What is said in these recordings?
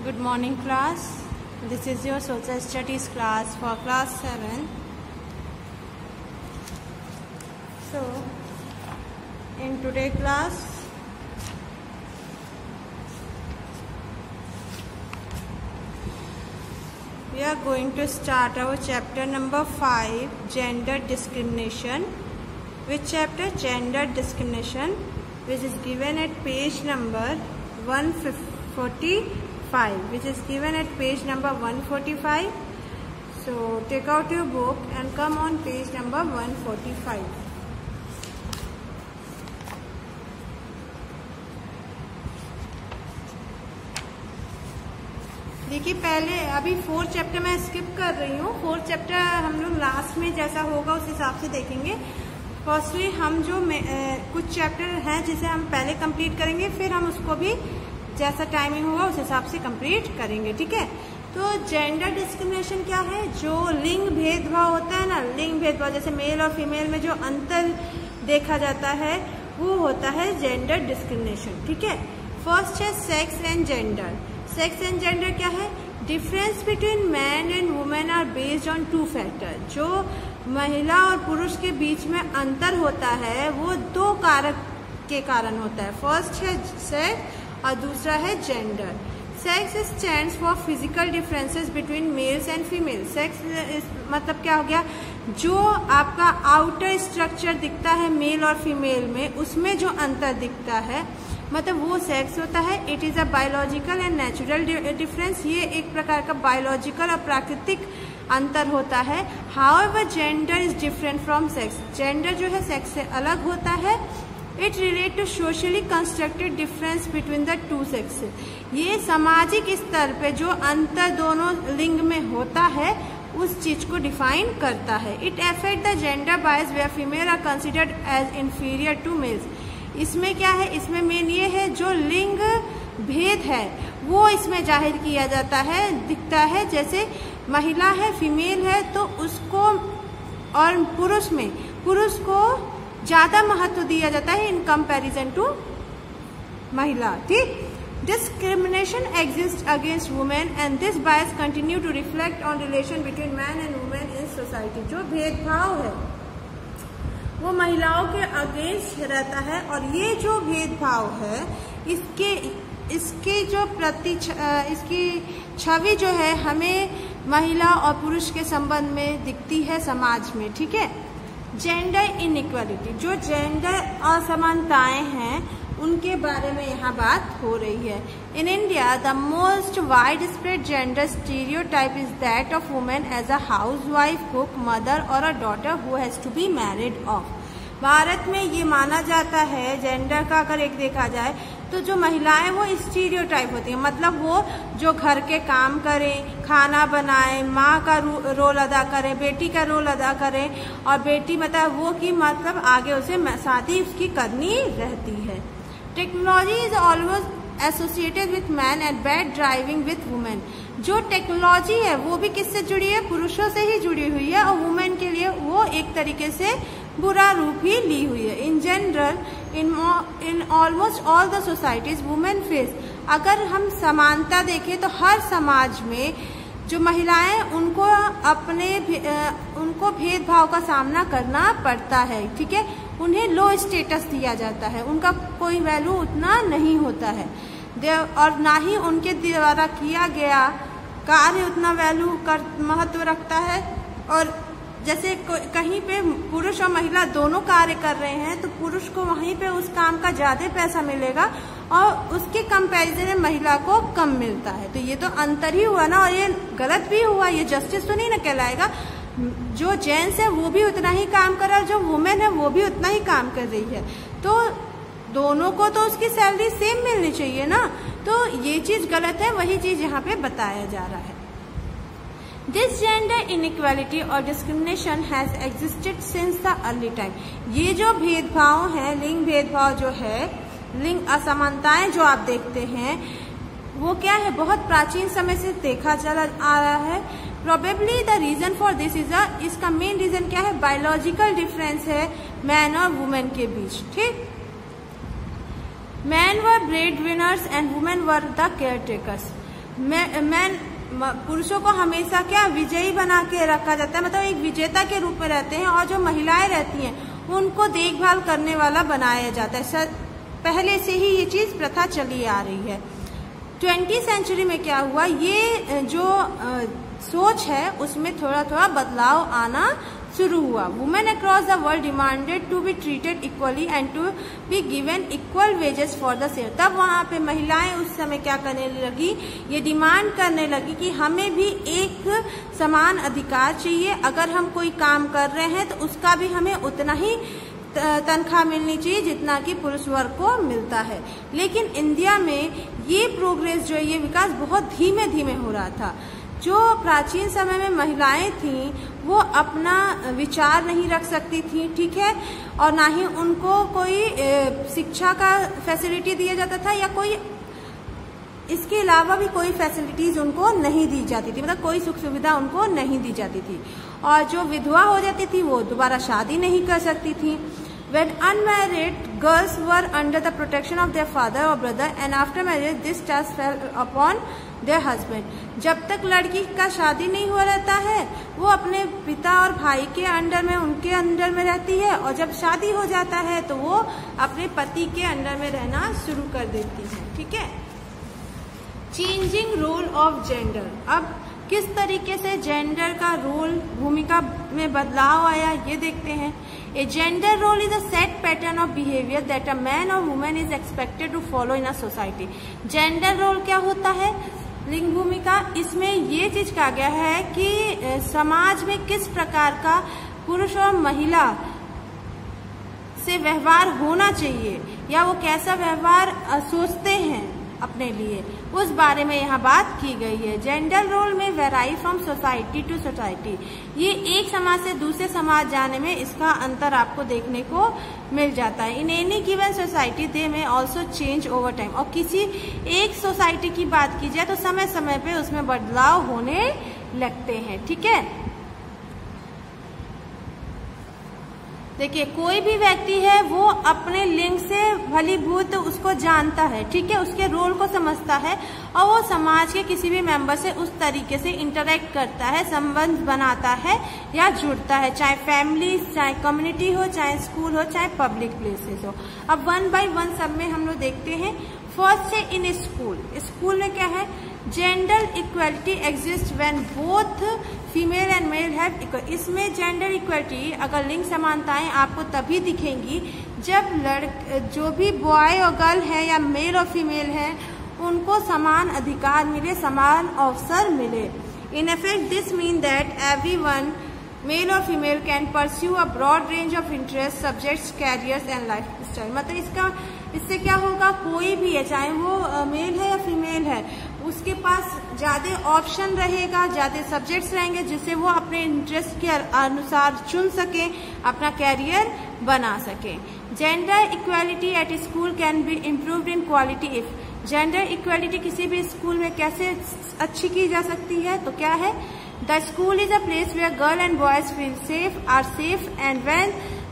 Good morning class. This is your social studies class for class 7. So in today class we are going to start our chapter number 5, gender discrimination. Which chapter? Gender discrimination, which is given at page number 145, which is given at page number 145. So take out your book and come on page number 145. देखिए, पहले अभी 4th chapter मैं skip कर रही हूँ। 4th chapter हम लोग last में जैसा होगा उस हिसाब से देखेंगे। फर्स्टली हम जो कुछ चैप्टर हैं जिसे हम पहले कंप्लीट करेंगे, फिर हम उसको भी जैसा टाइमिंग होगा उस हिसाब से कंप्लीट करेंगे, ठीक है। तो जेंडर डिस्क्रिमिनेशन क्या है? जो लिंग भेदभाव होता है ना, लिंग भेदभाव जैसे मेल और फीमेल में जो अंतर देखा जाता है वो होता है जेंडर डिस्क्रिमिनेशन, ठीक है। फर्स्ट है sex and gender. Sex and gender क्या है? Difference between man and women are based on 2 factor. जो महिला और पुरुष के बीच में अंतर होता है वो 2 कारक के कारण होता है। फर्स्ट है सेक्स और दूसरा है gender. Sex stands for physical differences between mails and female. Sex मतलब क्या हो गया? जो आपका आउटर स्ट्रक्चर दिखता है मेल और फीमेल में, उसमें जो अंतर दिखता है मतलब वो सेक्स होता है। It is a biological and natural difference. ये एक प्रकार का बायोलॉजिकल और प्राकृतिक अंतर होता है। However gender is different from sex. Gender जो है सेक्स से अलग होता है। It relate to socially constructed difference between the 2 sexes. ये सामाजिक स्तर पे जो अंतर दोनों लिंग में होता है उस चीज को डिफाइन करता है। It affect the gender bias where female are considered as inferior to males. इसमें क्या है? इसमें मेन ये है जो लिंग भेद है वो इसमें जाहिर किया जाता है, दिखता है। जैसे महिला है, फीमेल है, तो उसको और पुरुष में पुरुष को ज्यादा महत्व दिया जाता है इन कंपैरिजन टू महिला, ठीक। Discrimination exist against women and this bias continue to reflect on relation between man and women in society. जो भेदभाव है वो महिलाओं के अगेंस्ट रहता है और ये जो भेदभाव है इसके जो इसकी छवि जो है हमें महिला और पुरुष के संबंध में दिखती है समाज में, ठीक है। जेंडर इनइक्वालिटी, जो जेंडर असमानताएं हैं उनके बारे में यहाँ बात हो रही है। In India the most widespread gender stereotype is that of women as a housewife, cook, mother और a daughter who has to be married off. भारत में ये माना जाता है जेंडर का अगर एक देखा जाए तो जो महिलाएं वो स्टीरियोटाइप होती हैं, मतलब वो जो घर के काम करें, खाना बनाएं, माँ का रोल अदा करें, बेटी का रोल अदा करें, और बेटी मतलब वो की मतलब आगे उसे शादी उसकी करनी रहती है। Technology is always associated with man and bad driving with women. जो टेक्नोलॉजी है वो भी किससे जुड़ी है? पुरुषों से ही जुड़ी हुई है और वुमेन के लिए वो एक तरीके से बुरा रूप ही ली हुई है। In general in almost all the societies women face. अगर हम समानता देखें तो हर समाज में जो महिलाएं उनको भेदभाव का सामना करना पड़ता है, ठीक है। उन्हें लो स्टेटस दिया जाता है, उनका कोई वैल्यू उतना नहीं होता है और ना ही उनके द्वारा किया गया कार्य उतना महत्व रखता है। और जैसे कहीं पे पुरुष और महिला दोनों कार्य कर रहे हैं तो पुरुष को वहीं पे उस काम का ज्यादा पैसा मिलेगा और उसके कंपैरिजन में महिला को कम मिलता है। तो ये तो अंतर ही हुआ ना, और ये गलत भी हुआ, ये जस्टिस तो नहीं ना कहलाएगा। जो जेंट्स है वो भी उतना ही काम कर रहा है, जो वुमेन है वो भी उतना ही काम कर रही है, तो दोनों को तो उसकी सैलरी सेम मिलनी चाहिए ना। तो ये चीज गलत है, वही चीज यहाँ पे बताया जा रहा है। दिस जेंडर इनइक्वालिटी और discrimination has existed since the early time. ये जो भेदभाव है, लिंग भेदभाव जो है, लिंग असमानताएं जो आप देखते हैं वो क्या है? बहुत प्राचीन समय से देखा चला आ रहा है। Probably the reason for this is इसका मेन रीजन क्या है? बायोलॉजिकल डिफरेंस है मैन और वुमेन के बीच, ठीक। Men were breadwinners and women were the caretakers. पुरुषों को हमेशा क्या विजयी बना के रखा जाता है, मतलब एक विजेता के रूप में रहते हैं, और जो महिलाएं रहती हैं उनको देखभाल करने वाला बनाया जाता है। पहले से ही ये चीज प्रथा चली आ रही है। 20वीं सेंचुरी में क्या हुआ, ये जो सोच है उसमें थोड़ा थोड़ा बदलाव आना शुरू हुआ। Women across the world demanded to be treated equally and to be given equal wages for the same. तब वहाँ पे महिलाएं उस समय क्या करने लगी, ये डिमांड करने लगी कि हमें भी एक समान अधिकार चाहिए। अगर हम कोई काम कर रहे हैं तो उसका भी हमें उतना ही तनख्वाह मिलनी चाहिए जितना कि पुरुष वर्ग को मिलता है। लेकिन इंडिया में ये प्रोग्रेस जो है, ये विकास बहुत धीमे धीमे हो रहा था। जो प्राचीन समय में महिलाएं थीं वो अपना विचार नहीं रख सकती थी, ठीक है, और ना ही उनको कोई शिक्षा का फैसिलिटी दिया जाता था या कोई इसके अलावा भी कोई फैसिलिटीज उनको नहीं दी जाती थी, मतलब कोई सुख सुविधा उनको नहीं दी जाती थी। और जो विधवा हो जाती थी वो दोबारा शादी नहीं कर सकती थी। When unmarried girls were under the protection of their father or brother and after marriage this task fell upon their husband। जब तक लड़की का शादी नहीं हुआ रहता है वो अपने पिता और भाई के अंडर में, उनके अंडर में रहती है, और जब शादी हो जाता है तो वो अपने पति के अंडर में रहना शुरू कर देती है, ठीक है। चेंजिंग रोल ऑफ जेंडर, अब किस तरीके से जेंडर का रोल, भूमिका में बदलाव आया ये देखते हैं। A gender role is a set pattern of behaviour that a man और women is expected to follow in a society. Gender role क्या होता है, लिंग भूमिका, इसमें ये चीज कहा गया है कि समाज में किस प्रकार का पुरुष और महिला से व्यवहार होना चाहिए या वो कैसा व्यवहार सोचते हैं अपने लिए, उस बारे में यहाँ बात की गई है। जेंडर रोल में वेराई फ्रॉम सोसाइटी टू सोसाइटी, ये एक समाज से दूसरे समाज जाने में इसका अंतर आपको देखने को मिल जाता है। इन एनी गिवन सोसाइटी दे में ऑल्सो चेंज ओवर टाइम, और किसी एक सोसाइटी की बात की जाए तो समय समय पे उसमें बदलाव होने लगते हैं, ठीक है। देखिए कोई भी व्यक्ति है वो अपने लिंग से भलीभूत उसको जानता है, ठीक है, उसके रोल को समझता है और वो समाज के किसी भी मेंबर से उस तरीके से इंटरेक्ट करता है, संबंध बनाता है या जुड़ता है, चाहे फैमिली, चाहे कम्युनिटी हो, चाहे स्कूल हो, चाहे पब्लिक प्लेसेस हो। अब 1 बाय 1 सब में हम लोग देखते हैं। फर्स्ट है इन स्कूल, स्कूल में क्या है, gender equality exist when both female and male have equal. इसमें जेंडर इक्वलिटी, अगर लिंग समानताएं आपको तभी दिखेंगी जब जो भी बॉय और गर्ल है या मेल और फीमेल है उनको समान अधिकार मिले, समान अवसर मिले। In effect this mean that everyone male और female can pursue a broad range of interest, subjects, careers and lifestyle. मतलब इससे क्या होगा, कोई भी है चाहे वो मेल है या फीमेल है, उसके पास ज्यादा ऑप्शन रहेगा, ज्यादा सब्जेक्ट्स रहेंगे जिससे वो अपने इंटरेस्ट के अनुसार चुन सके, अपना कैरियर बना सके। Gender equality at school can be improved in quality if. Gender equality किसी भी स्कूल में कैसे अच्छी की जा सकती है, तो क्या है, the school is a place where girl and boys feel safe, are safe and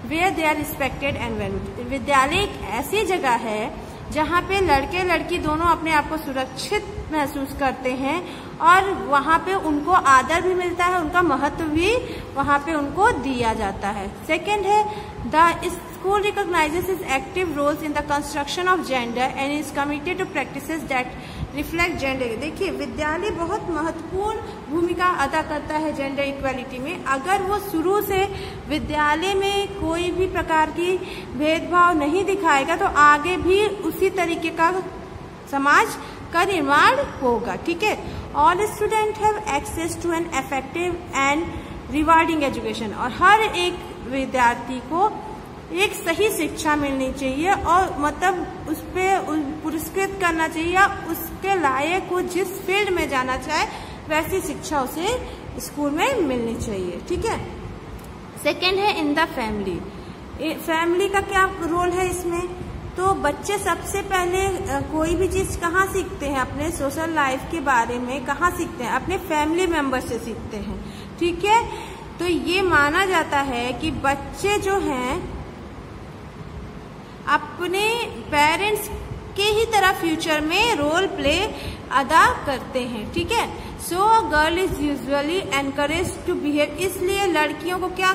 where they are respected and valued. विद्यालय एक ऐसी जगह है जहाँ पे लड़के लड़की दोनों अपने आप को सुरक्षित महसूस करते हैं और वहाँ पे उनको आदर भी मिलता है, उनका महत्व भी वहाँ पे उनको दिया जाता है। सेकेंड है, the school recognizes is active roles in the construction of gender and is committed to practices that reflect gender. देखिए विद्यालय बहुत महत्वपूर्ण भूमिका अदा करता है जेंडर इक्वालिटी में। अगर वो शुरू से विद्यालय में कोई भी प्रकार की भेदभाव नहीं दिखाएगा तो आगे भी उसी तरीके का समाज का निर्माण होगा, ठीक है। All student have access to an effective and rewarding education, और हर एक विद्यार्थी को एक सही शिक्षा मिलनी चाहिए और मतलब उस पर पुरस्कृत करना चाहिए, उसके लायक वो जिस फील्ड में जाना चाहे वैसी शिक्षा उसे स्कूल में मिलनी चाहिए, ठीक है। सेकेंड है इन द फैमिली। फैमिली का क्या रोल है इसमें, तो बच्चे सबसे पहले कोई भी चीज कहाँ सीखते हैं, अपने सोशल लाइफ के बारे में कहाँ सीखते हैं, अपने फैमिली मेंबर से सीखते हैं, ठीक है। तो ये माना जाता है कि बच्चे जो हैं अपने पेरेंट्स के ही तरह फ्यूचर में रोल प्ले अदा करते हैं। ठीक है, so girl is usually encourage to behave, इसलिए लड़कियों को क्या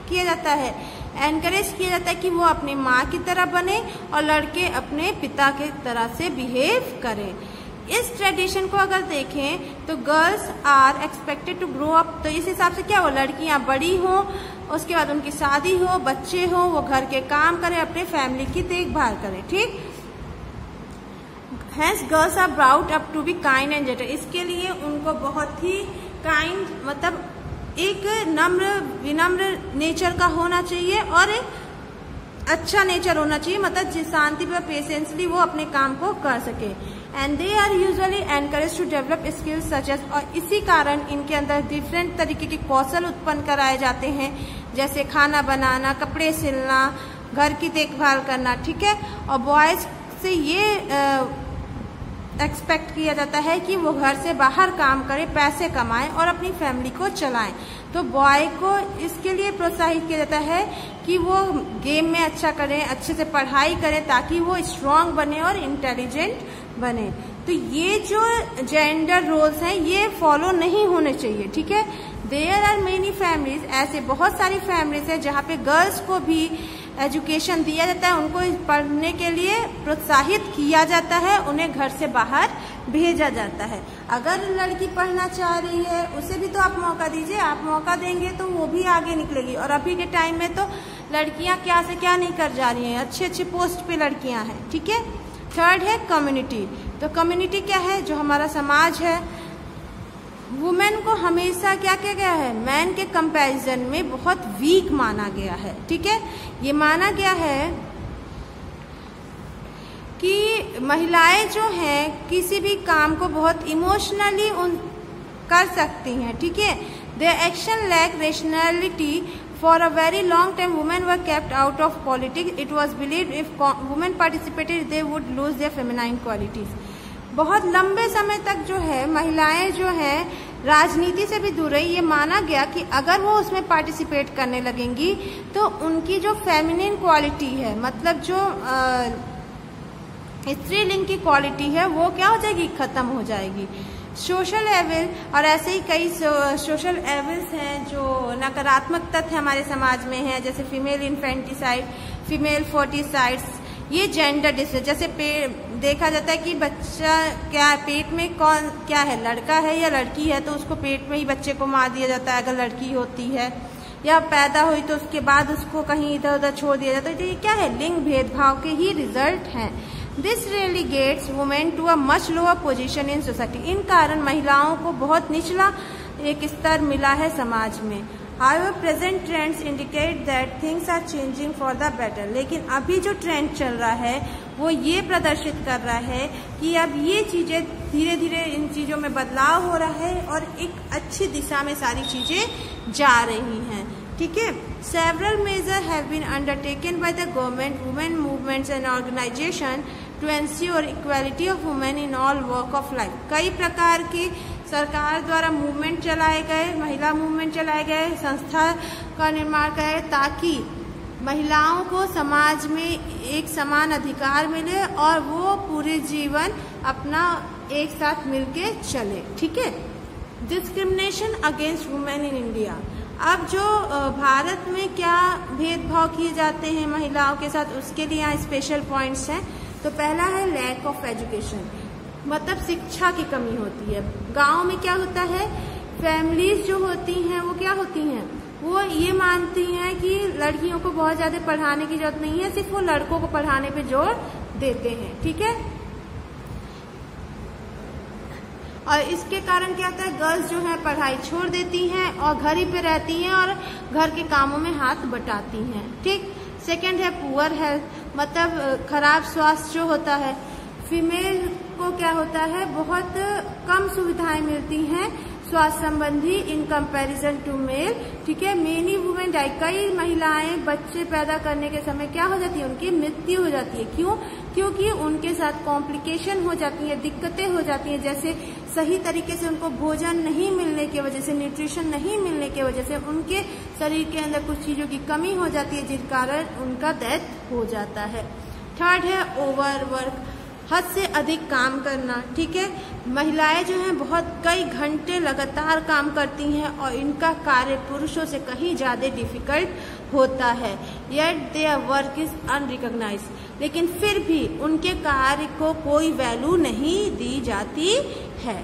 किया जाता है, एनकरेज किया जाता है कि वो अपनी माँ की तरह बने और लड़के अपने पिता के तरह से बिहेव करें। इस ट्रेडिशन को अगर देखें तो girls are expected to grow up, तो इस हिसाब से क्या हो, लड़कियां बड़ी हो, उसके बाद उनकी शादी हो, बच्चे हो, वो घर के काम करें, अपने फैमिली की देखभाल करें। ठीक, hence girls are brought up to be kind and gentle, इसके लिए उनको बहुत ही काइंड मतलब एक नम्र विनम्र नेचर का होना चाहिए और अच्छा नेचर होना चाहिए, मतलब जिस शांति पर पेशेंसली वो अपने काम को कर सके। And they are usually encourage to develop skills such as, और इसी कारण इनके अंदर डिफरेंट तरीके के कौशल उत्पन्न कराए जाते हैं, जैसे खाना बनाना, कपड़े सिलना, घर की देखभाल करना। ठीक है, और बॉयज से ये एक्सपेक्ट किया जाता है कि वो घर से बाहर काम करें, पैसे कमाएं और अपनी फैमिली को चलाएं। तो बॉय को इसके लिए प्रोत्साहित किया जाता है कि वो गेम में अच्छा करें, अच्छे से पढ़ाई करें, ताकि वो स्ट्रांग बने और इंटेलिजेंट बने। तो ये जो जेंडर रोल्स हैं ये फॉलो नहीं होने चाहिए। ठीक है, देयर आर मेनी फैमिलीज, ऐसे बहुत सारी फैमिलीज हैं जहाँ पे गर्ल्स को भी एजुकेशन दिया जाता है, उनको पढ़ने के लिए प्रोत्साहित किया जाता है, उन्हें घर से बाहर भेजा जाता है। अगर लड़की पढ़ना चाह रही है उसे भी तो आप मौका दीजिए, आप मौका देंगे तो वो भी आगे निकलेगी। और अभी के टाइम में तो लड़कियां क्या से क्या नहीं कर जा रही हैं, अच्छे अच्छे पोस्ट पे लड़कियां हैं। ठीक है, थर्ड है कम्युनिटी। तो कम्युनिटी क्या है, जो हमारा समाज है, वुमेन को हमेशा क्या किया गया है, मैन के कंपैरिजन में बहुत वीक माना गया है। ठीक है, ये माना गया है कि महिलाएं जो हैं किसी भी काम को बहुत इमोशनली कर सकती हैं। ठीक है, their action lack rationality, for a very long time women were kept out of politics, it was believed if women participated they would lose their feminine qualities. बहुत लंबे समय तक जो है महिलाएं जो है राजनीति से भी दूर रही, ये माना गया कि अगर वो उसमें पार्टिसिपेट करने लगेंगी तो उनकी जो फेमिनिन क्वालिटी है, मतलब जो स्त्रीलिंग की क्वालिटी है, वो क्या हो जाएगी, खत्म हो जाएगी। सोशल एविल, और ऐसे ही कई सोशल एविल्स हैं जो नकारात्मक तथ्य हमारे समाज में हैं, जैसे फीमेल इन्फेंटिसाइड, फीमेल फोर्टिसाइड्स, ये जेंडर डिफरेंस, जैसे देखा जाता है कि बच्चा क्या पेट में कौन क्या है, लड़का है या लड़की है, तो उसको पेट में ही बच्चे को मार दिया जाता है अगर लड़की होती है, या पैदा हुई तो उसके बाद उसको कहीं इधर उधर छोड़ दिया जाता है। तो ये क्या है, लिंग भेदभाव के ही रिजल्ट हैं। This relegates women to a much lower position in society, इन कारण महिलाओं को बहुत निचला एक स्तर मिला है समाज में। However, present trends indicate that things are changing for the better, लेकिन अभी जो ट्रेंड चल रहा है वो ये प्रदर्शित कर रहा है कि अब ये चीजें धीरे धीरे इन चीजों में बदलाव हो रहा है और एक अच्छी दिशा में सारी चीजें जा रही हैं। ठीक है, several measures have been undertaken by the government, women movements and organization to ensure equality of women in all walk of life। कई प्रकार की सरकार द्वारा मूवमेंट चलाए गए, महिला मूवमेंट चलाए गए, संस्था का निर्माण किया ताकि महिलाओं को समाज में एक समान अधिकार मिले और वो पूरे जीवन अपना एक साथ मिलके चले। ठीक है, discrimination against women in India, अब जो भारत में क्या भेदभाव किए जाते हैं महिलाओं के साथ, उसके लिए यहाँ स्पेशल पॉइंट्स हैं। तो पहला है लैक ऑफ एजुकेशन, मतलब शिक्षा की कमी होती है। गांव में क्या होता है, फैमिलीज जो होती हैं वो क्या होती हैं, वो ये मानती हैं कि लड़कियों को बहुत ज्यादा पढ़ाने की जरूरत नहीं है, सिर्फ वो लड़कों को पढ़ाने पे जोर देते हैं। ठीक है, और इसके कारण क्या होता है, गर्ल्स जो है पढ़ाई छोड़ देती हैं और घर ही पे रहती हैं और घर के कामों में हाथ बटाती हैं। ठीक, सेकंड है पुअर हेल्थ, मतलब खराब स्वास्थ्य जो होता है। फीमेल को क्या होता है, बहुत कम सुविधाएं मिलती हैं स्वास्थ्य संबंधी इन कंपैरिजन टू मेल। ठीक है, मेनी वुमेन डाई, कई महिलाएं बच्चे पैदा करने के समय क्या हो जाती है, उनकी मृत्यु हो जाती है। क्यों, क्योंकि उनके साथ कॉम्प्लिकेशन हो जाती है, दिक्कतें हो जाती हैं, जैसे सही तरीके से उनको भोजन नहीं मिलने की वजह से, न्यूट्रिशन नहीं मिलने की वजह से उनके शरीर के अंदर कुछ चीजों की कमी हो जाती है, जिस कारण उनका डेथ हो जाता है। थर्ड है ओवरवर्क, हद से अधिक काम करना, ठीक है। महिलाएं जो हैं बहुत कई घंटे लगातार काम करती हैं और इनका कार्य पुरुषों से कहीं ज़्यादा डिफिकल्ट होता है। Yet their work is unrecognised, लेकिन फिर भी उनके कार्य को कोई वैल्यू नहीं दी जाती है।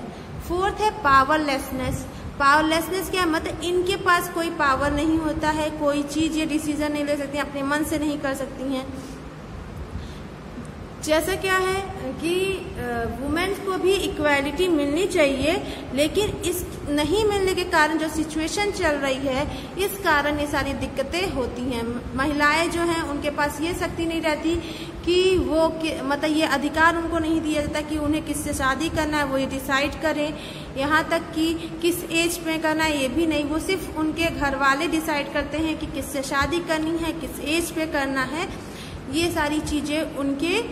फोर्थ है पावरलेसनेस। पावरलेसनेस क्या मतलब, इनके पास कोई पावर नहीं होता है, कोई चीज़ ये डिसीजन नहीं ले सकती, अपने मन से नहीं कर सकती हैं। जैसा क्या है कि वुमेन्स को भी इक्वालिटी मिलनी चाहिए, लेकिन इस नहीं मिलने के कारण जो सिचुएशन चल रही है, इस कारण ये सारी दिक्कतें होती हैं। महिलाएं जो हैं उनके पास ये शक्ति नहीं रहती कि वो मतलब ये अधिकार उनको नहीं दिया जाता कि उन्हें किससे शादी करना है, वो ये डिसाइड करें। यहाँ तक कि किस एज पे करना है ये भी नहीं, वो सिर्फ उनके घर वाले डिसाइड करते हैं कि किससे शादी करनी है, किस एज पे करना है। ये सारी चीज़ें उनके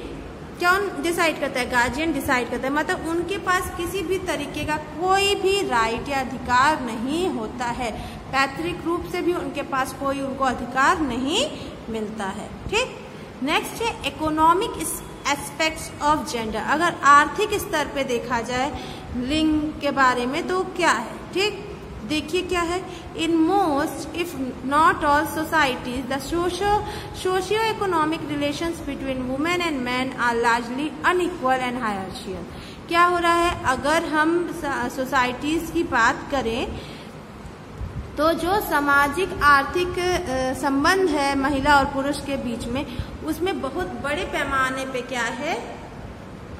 कौन डिसाइड करता है, गार्जियन डिसाइड करता है। मतलब उनके पास किसी भी तरीके का कोई भी राइट या अधिकार नहीं होता है, पैतृक रूप से भी उनके पास कोई उनको अधिकार नहीं मिलता है, ठीक। नेक्स्ट है इकोनॉमिक एस्पेक्ट्स ऑफ जेंडर। अगर आर्थिक स्तर पे देखा जाए लिंग के बारे में तो क्या है, ठीक। देखिए क्या है, in most if not all societies the socio economic relations between women and man are largely unequal and hierarchical. क्या हो रहा है, अगर हम सोसाइटीज की बात करें तो जो सामाजिक आर्थिक संबंध है महिला और पुरुष के बीच में, उसमें बहुत बड़े पैमाने पे क्या है,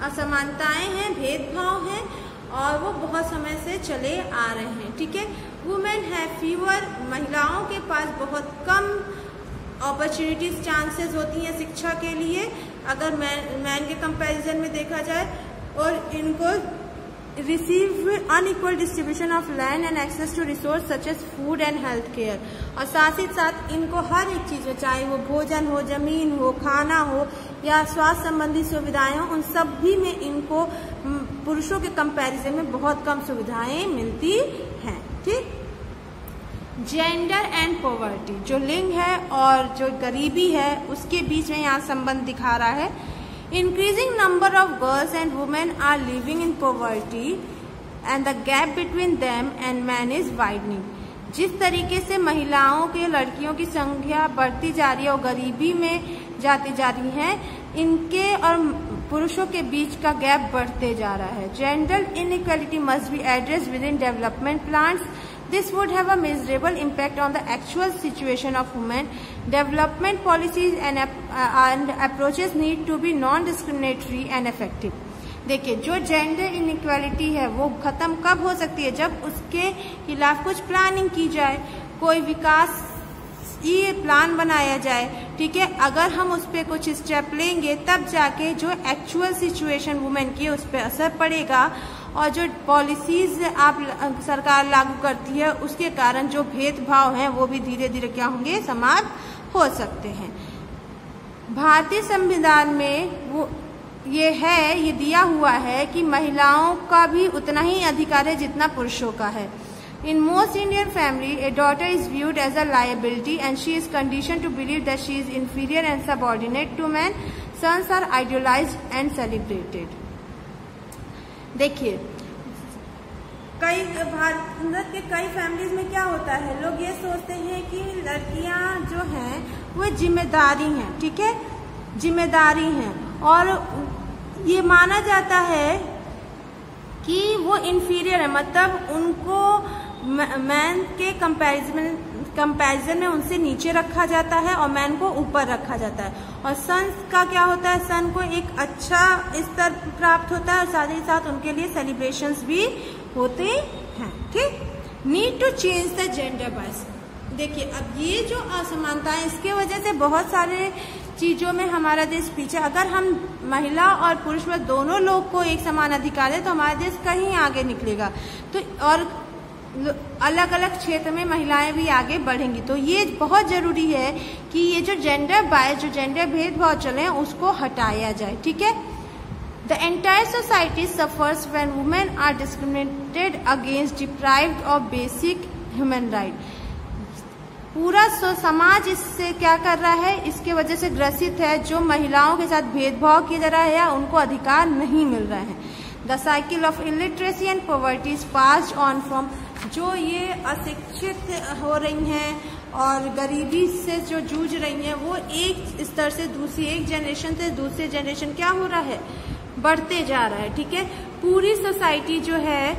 असमानताएं हैं, भेदभाव हैं और वो बहुत समय से चले आ रहे हैं, ठीक है। वुमेन है फीवर, महिलाओं के पास बहुत कम अपॉर्चुनिटीज चांसेस होती हैं शिक्षा के लिए अगर मैन के कंपैरिजन में देखा जाए, और इनको receive unequal distribution of land and access to resource such as food and health care. और साथ ही साथ इनको हर एक चीज़ में, चाहे वो भोजन हो, जमीन हो, खाना हो या स्वास्थ्य संबंधी सुविधाएं हो, उन सब भी में इनको पुरुषों के कंपैरिजन में बहुत कम सुविधाएं मिलती हैं, ठीक। जेंडर एंड पॉवर्टी, जो लिंग है और जो गरीबी है उसके बीच में यहाँ संबंध दिखा रहा है। Increasing number of girls and women are living in poverty and the gap between them and men is widening। जिस तरीके से महिलाओं के, लड़कियों की संख्या बढ़ती जा रही है और गरीबी में जाती जा रही है, इनके और पुरुषों के बीच का गैप बढ़ते जा रहा है। Gender inequality must be addressed with in development plans. This would have a measurable impact on the actual situation of women. Development policies and approaches need to be non-discriminatory and effective. देखिए, जो gender inequality है वो खत्म कब हो सकती है, जब उसके खिलाफ कुछ प्लानिंग की जाए, कोई विकास ये प्लान बनाया जाए, ठीक है। अगर हम उस पर कुछ स्टेप लेंगे तब जाके जो एक्चुअल सिचुएशन वुमेन की है उस पर असर पड़ेगा, और जो पॉलिसीज आप सरकार लागू करती है उसके कारण जो भेदभाव हैं वो भी धीरे धीरे क्या होंगे, समाप्त हो सकते हैं। भारतीय संविधान में वो ये दिया हुआ है कि महिलाओं का भी उतना ही अधिकार है जितना पुरुषों का है। In most Indian family, a daughter is viewed as a liability and she is conditioned to believe that she is inferior and subordinate to men. Sons are idealized and celebrated. देखिए, भारत के कई फैमिलीज में क्या होता है, लोग ये सोचते हैं कि लड़कियां जो हैं वो जिम्मेदारी हैं, ठीक है, जिम्मेदारी हैं, और ये माना जाता है कि वो इन्फीरियर है, मतलब उनको मैन के कंपैरिजन में उनसे नीचे रखा जाता है और मैन को ऊपर रखा जाता है। और सन का क्या होता है, सन को एक अच्छा स्तर प्राप्त होता है और साथ ही साथ उनके लिए सेलिब्रेशंस भी होते हैं, ठीक। Need to change the gender bias. देखिए, अब ये जो असमानता है इसके वजह से बहुत सारे चीजों में हमारा देश पीछे, अगर हम महिला और पुरुष में दोनों लोग को एक समान अधिकार है तो हमारा देश कहीं आगे निकलेगा, तो और अलग अलग क्षेत्र में महिलाएं भी आगे बढ़ेंगी। तो ये बहुत जरूरी है कि ये जो जेंडर बायस, जो जेंडर भेदभाव चले हैं उसको हटाया जाए, ठीक है। The entire society suffers when women are discriminated against, deprived of basic human rights. पूरा समाज इससे क्या कर रहा है, इसके वजह से ग्रसित है। जो महिलाओं के साथ भेदभाव किया जा रहा है या उनको अधिकार नहीं मिल रहे हैं। The cycle of illiteracy and poverty is passed on from, जो ये अशिक्षित हो रही हैं और गरीबी से जो जूझ रही हैं, वो एक स्तर से दूसरी, एक जनरेशन से दूसरे जनरेशन क्या हो रहा है, बढ़ते जा रहा है। ठीक है, पूरी सोसाइटी जो है,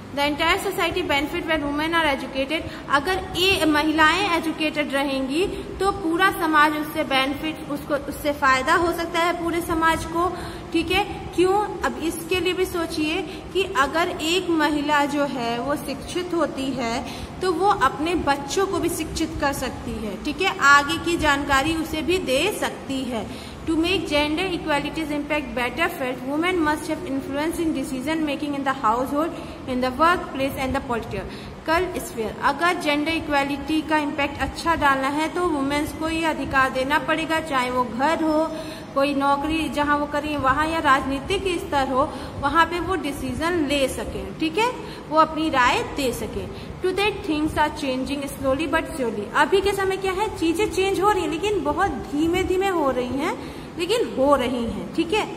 the entire society benefit when women are educated, अगर ये महिलाएं एजुकेटेड रहेंगी तो पूरा समाज उससे बेनिफिट, उससे फायदा हो सकता है पूरे समाज को। ठीक है, क्यों? अब इसके लिए भी सोचिए कि अगर एक महिला जो है वो शिक्षित होती है तो वो अपने बच्चों को भी शिक्षित कर सकती है। ठीक है, आगे की जानकारी उसे भी दे सकती है। To make gender equality's impact better felt, women must have influence in decision making in the household, in the workplace and the political sphere. अगर जेंडर इक्वालिटी का इम्पैक्ट अच्छा डालना है तो वुमेन्स को ये अधिकार देना पड़ेगा, चाहे वो घर हो, कोई नौकरी जहाँ वो करें वहाँ, या राजनीतिक स्तर हो, वहाँ पे वो डिसीजन ले सके। ठीक है, वो अपनी राय दे सके। To that things are changing slowly but surely, अभी के समय क्या है, चीजें चेंज हो रही हैं लेकिन बहुत धीमे धीमे हो रही हैं, लेकिन हो रही हैं। ठीक है,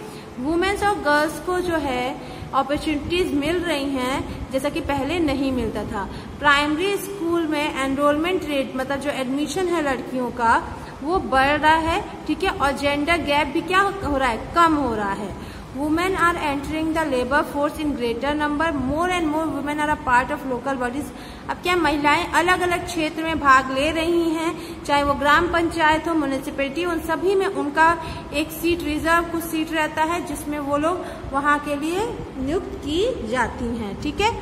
वुमेन्स और गर्ल्स को जो है अपॉर्चुनिटीज मिल रही हैं जैसा कि पहले नहीं मिलता था। प्राइमरी स्कूल में एनरोलमेंट रेट, मतलब जो एडमिशन है लड़कियों का, वो बढ़ रहा है। ठीक है, और जेंडर गैप भी क्या हो रहा है, कम हो रहा है। Women are entering the labour force in greater number, more and more women are a part of local bodies. अब क्या महिलाएं अलग अलग क्षेत्र में भाग ले रही हैं, चाहे वो ग्राम पंचायत हो, म्युनिसिपैलिटी, उन सभी में उनका एक सीट रिजर्व, कुछ सीट रहता है जिसमें वो लोग वहां के लिए नियुक्त की जाती हैं। ठीक है,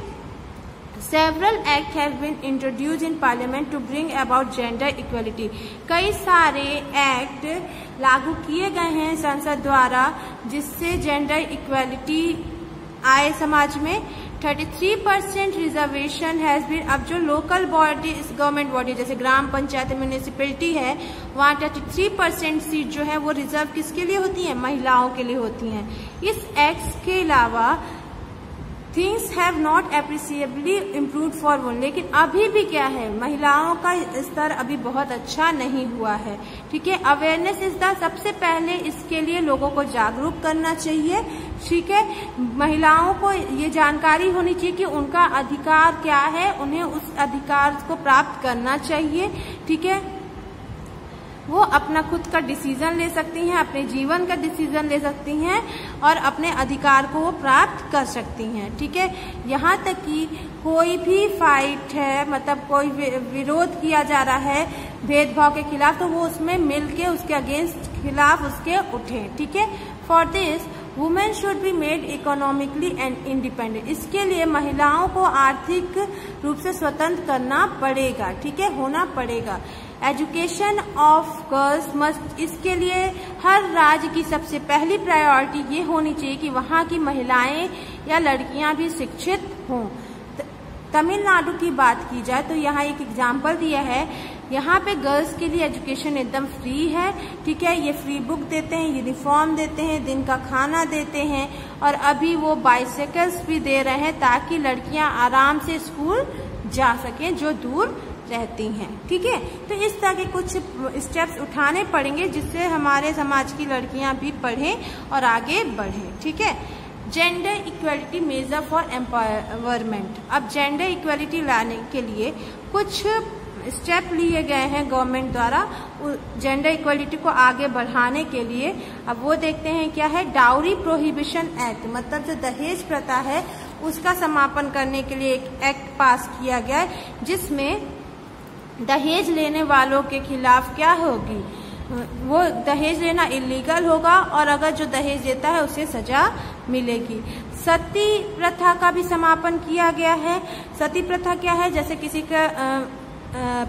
Several acts have been introduced in Parliament to bring about gender equality. कई सारे एक्ट लागू किए गए हैं संसद द्वारा जिससे जेंडर इक्वालिटी आए समाज में। 33% रिजर्वेशन हैज बीन, अब जो लोकल बॉडी, गवर्नमेंट बॉडी जैसे ग्राम पंचायत, म्युनिसिपैलिटी है, वहाँ 33% सीट जो है वो रिजर्व किसके लिए होती है, महिलाओं के लिए होती हैं। इस एक्ट के अलावा things have not appreciably improved for women, लेकिन अभी भी क्या है, महिलाओं का स्तर अभी बहुत अच्छा नहीं हुआ है। ठीक है, अवेयरनेस इज द, सबसे पहले इसके लिए लोगों को जागरूक करना चाहिए। ठीक है, महिलाओं को ये जानकारी होनी चाहिए कि उनका अधिकार क्या है, उन्हें उस अधिकार को प्राप्त करना चाहिए। ठीक है, वो अपना खुद का डिसीजन ले सकती हैं, अपने जीवन का डिसीजन ले सकती हैं और अपने अधिकार को वो प्राप्त कर सकती हैं। ठीक है, यहाँ तक कि कोई भी फाइट है, मतलब कोई विरोध किया जा रहा है भेदभाव के खिलाफ, तो वो उसमें मिलके उसके अगेंस्ट खिलाफ उसके उठे। ठीक है, for this women should be made economically and independent, इसके लिए महिलाओं को आर्थिक रूप से स्वतंत्र करना पड़ेगा। ठीक है, होना पड़ेगा। एजुकेशन ऑफ गर्ल्स मस्ट, इसके लिए हर राज्य की सबसे पहली प्रायोरिटी ये होनी चाहिए कि वहाँ की महिलाएं या लड़कियां भी शिक्षित हों। तमिलनाडु की बात की जाए तो यहाँ एक एग्जाम्पल दिया है, यहाँ पे गर्ल्स के लिए एजुकेशन एकदम फ्री है। ठीक है, ये फ्री बुक देते हैं, यूनिफॉर्म देते हैं, दिन का खाना देते हैं और अभी वो बाइसाइकिल्स भी दे रहे हैं ताकि लड़कियां आराम से स्कूल जा सकें जो दूर रहती हैं। ठीक है, तो इस तरह के कुछ स्टेप्स उठाने पड़ेंगे जिससे हमारे समाज की लड़कियां भी पढ़ें और आगे बढ़ें। ठीक है, gender equality major for empowerment, अब जेंडर इक्वालिटी लाने के लिए कुछ स्टेप लिए गए हैं गवर्नमेंट द्वारा जेंडर इक्वालिटी को आगे बढ़ाने के लिए। अब वो देखते हैं क्या है, डाउरी प्रोहिबिशन एक्ट, मतलब जो दहेज प्रथा है उसका समापन करने के लिए एक एक्ट पास किया गया है जिसमें दहेज लेने वालों के खिलाफ क्या होगी, वो दहेज लेना इलीगल होगा और अगर जो दहेज देता है उसे सजा मिलेगी। सती प्रथा का भी समापन किया गया है। सती प्रथा क्या है, जैसे किसी का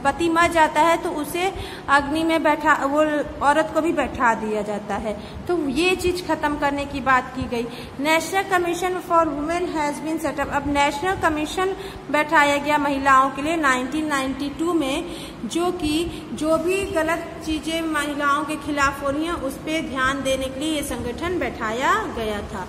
पति मर जाता है तो उसे अग्नि में बैठा, वो औरत को भी बैठा दिया जाता है, तो ये चीज खत्म करने की बात की गई। National commission for women has been set up, अब नेशनल कमीशन बैठाया गया महिलाओं के लिए 1992 में, जो कि जो भी गलत चीजें महिलाओं के खिलाफ हो रही हैं उस पर ध्यान देने के लिए ये संगठन बैठाया गया था।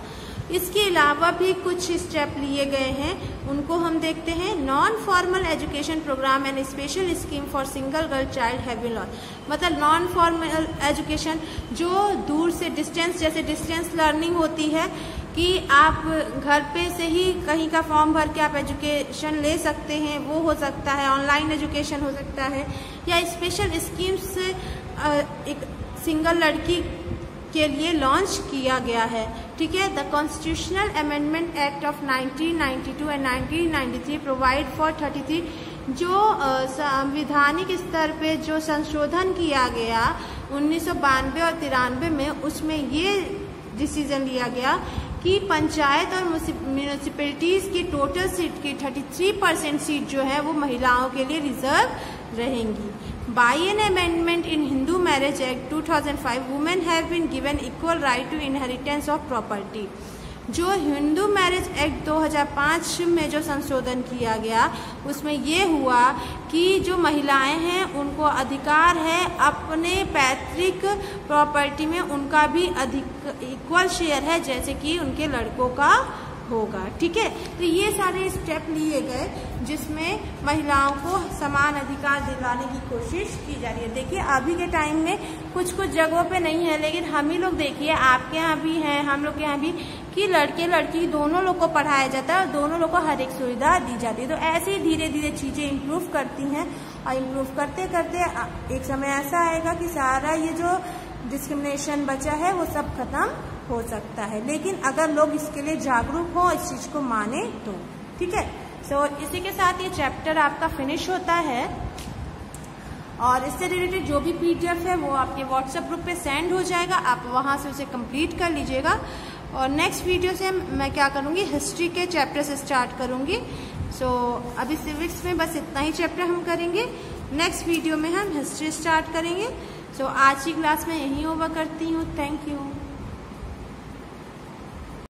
इसके अलावा भी कुछ स्टेप लिए गए हैं, उनको हम देखते हैं। Non formal education programme and special scheme for single girl child have been launch. मतलब नॉन फॉर्मल एजुकेशन जो दूर से डिस्टेंस, जैसे डिस्टेंस लर्निंग होती है कि आप घर पे से ही कहीं का फॉर्म भर के आप एजुकेशन ले सकते हैं, वो हो सकता है। ऑनलाइन एजुकेशन हो सकता है, या स्पेशल स्कीम्स एक सिंगल लड़की के लिए लॉन्च किया गया है। ठीक है। The constitutional amendment act of 1992 and 1993 provide for 33 जो संवैधानिक स्तर पे जो संशोधन किया गया 1992 और 93 में, उसमें ये डिसीजन लिया गया कि पंचायत और म्यूनिसिपैलिटीज की टोटल सीट की 33% सीट जो है वो महिलाओं के लिए रिजर्व रहेंगी। By an amendment in Hindu marriage act 2005 women have been given equal right to inheritance of property. जो हिंदू मैरिज एक्ट 2005 में जो संशोधन किया गया उसमें ये हुआ कि जो महिलाएं हैं उनको अधिकार है अपने पैतृक प्रॉपर्टी में, उनका भी इक्वल शेयर है जैसे कि उनके लड़कों का होगा। ठीक है। तो ये सारे स्टेप लिए गए जिसमें महिलाओं को समान अधिकार दिलाने की कोशिश की जा रही है। देखिए अभी के टाइम में कुछ कुछ जगहों पे नहीं है, लेकिन हम ही लोग देखिए आपके यहाँ भी हैं, हम लोग के यहाँ भी, कि लड़के लड़की दोनों लोग को पढ़ाया जाता है और दोनों लोग को हर एक सुविधा दी जाती है। तो ऐसे ही धीरे धीरे चीजें इम्प्रूव करती हैं और इम्प्रूव करते करते एक समय ऐसा आएगा कि सारा ये जो डिस्क्रिमिनेशन बचा है वो सब खत्म हो सकता है, लेकिन अगर लोग इसके लिए जागरूक हो, इस चीज को माने तो। ठीक है। सो इसी के साथ ये चैप्टर आपका फिनिश होता है और इससे रिलेटेड जो भी PDF है वो आपके व्हाट्सएप ग्रुप पे सेंड हो जाएगा, आप वहां से उसे कंप्लीट कर लीजिएगा। और नेक्स्ट वीडियो से मैं क्या करूंगी, हिस्ट्री के चैप्टर से स्टार्ट करूंगी। सो अभी सिविक्स में बस इतना ही चैप्टर हम करेंगे, नेक्स्ट वीडियो में हम हिस्ट्री स्टार्ट करेंगे। सो आज की क्लास में यही ओवर करती हूँ। Thank you.